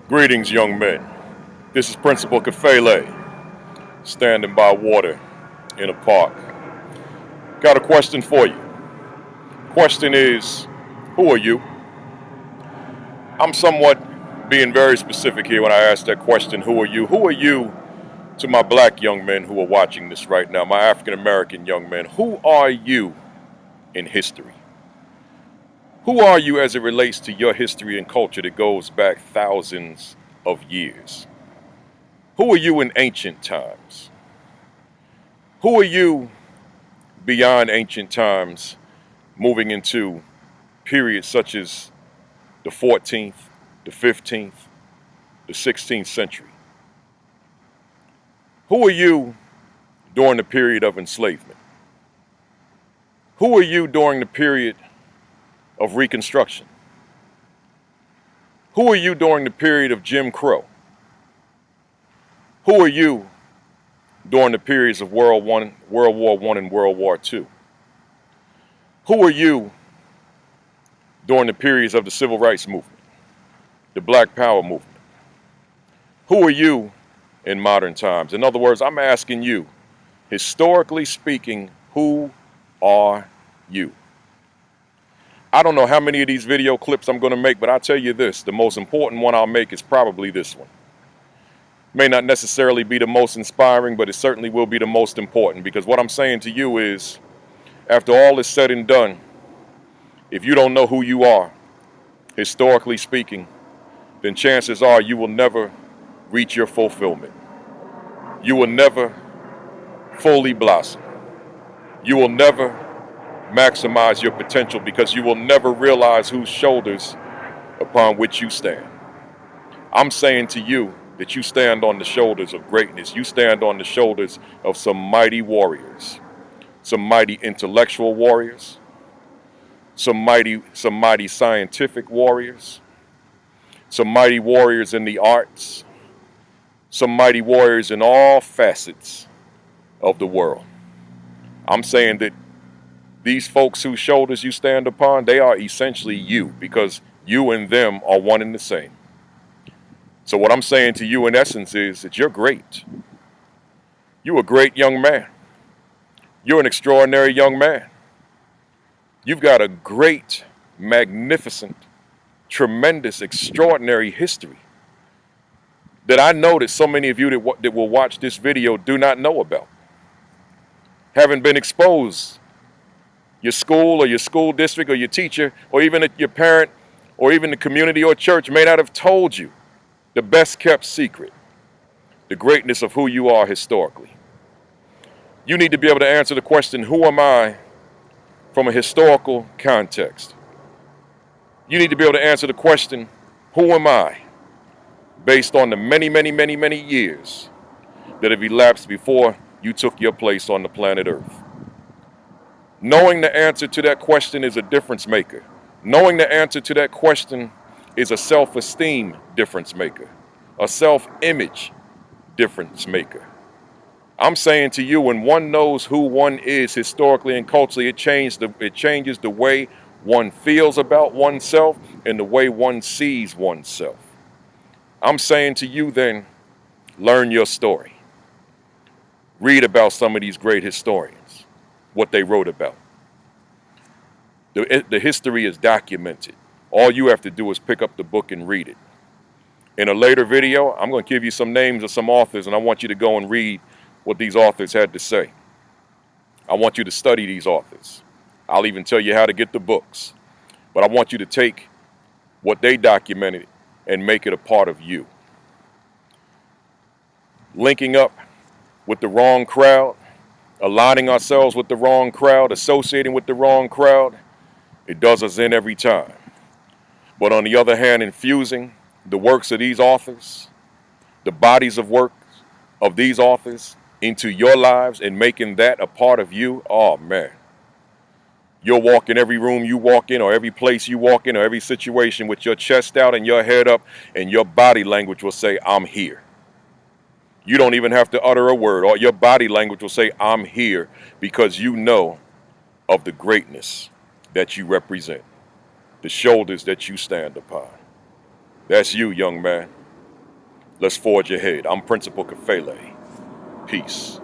Greetings, young men. This is Principal Kafele, standing by water in a park. Got a question for you. Question is, who are you? I'm somewhat being very specific here when I ask that question, who are you? Who are you to my black young men who are watching this right now, my African American young men? Who are you in history? Who are you as it relates to your history and culture that goes back thousands of years? Who are you in ancient times? Who are you beyond ancient times, moving into periods such as the 14th, the 15th, the 16th century? Who are you during the period of enslavement? Who are you during the period of Reconstruction? Who are you during the period of Jim Crow? Who are you during the periods of World War I and World War II? Who are you during the periods of the Civil Rights Movement, the Black Power Movement? Who are you in modern times? In other words, I'm asking you, historically speaking, who are you? I don't know how many of these video clips I'm going to make, but I'll tell you this, the most important one I'll make is probably this one. May not necessarily be the most inspiring, but it certainly will be the most important, because what I'm saying to you is, after all is said and done, if you don't know who you are, historically speaking, then chances are you will never reach your fulfillment. You will never fully blossom. You will never maximize your potential, because you will never realize whose shoulders upon which you stand. I'm saying to you that you stand on the shoulders of greatness. You stand on the shoulders of some mighty warriors, some mighty intellectual warriors, some mighty scientific warriors, some mighty warriors in the arts, some mighty warriors in all facets of the world. I'm saying that these folks whose shoulders you stand upon, they are essentially you, because you and them are one and the same. So what I'm saying to you in essence is that you're great. You're a great young man. You're an extraordinary young man. You've got a great, magnificent, tremendous, extraordinary history that I know that so many of you that will watch this video do not know about. Haven't been exposed. Your school or your school district or your teacher or even your parent or even the community or church may not have told you the best kept secret, the greatness of who you are historically. You need to be able to answer the question, who am I, from a historical context? You need to be able to answer the question, who am I, based on the many, many, many, many years that have elapsed before you took your place on the planet Earth. Knowing the answer to that question is a difference maker. Knowing the answer to that question is a self-esteem difference maker, a self-image difference maker. I'm saying to you, when one knows who one is historically and culturally, it changes the way one feels about oneself and the way one sees oneself. I'm saying to you then, learn your story. Read about some of these great historians, what they wrote about. The history is documented. All you have to do is pick up the book and read it. In a later video, I'm going to give you some names of some authors, and I want you to go and read what these authors had to say. I want you to study these authors. I'll even tell you how to get the books. But I want you to take what they documented and make it a part of you. Linking up with the wrong crowd, aligning ourselves with the wrong crowd, associating with the wrong crowd, it does us in every time. But on the other hand, infusing the works of these authors, the bodies of work of these authors into your lives and making that a part of you, oh man. You'll walk in every room you walk in, or every place you walk in, or every situation with your chest out and your head up, and your body language will say, I'm here. You don't even have to utter a word, or your body language will say, I'm here, because you know of the greatness that you represent, the shoulders that you stand upon. That's you, young man. Let's forge ahead. I'm Principal Kafele. Peace.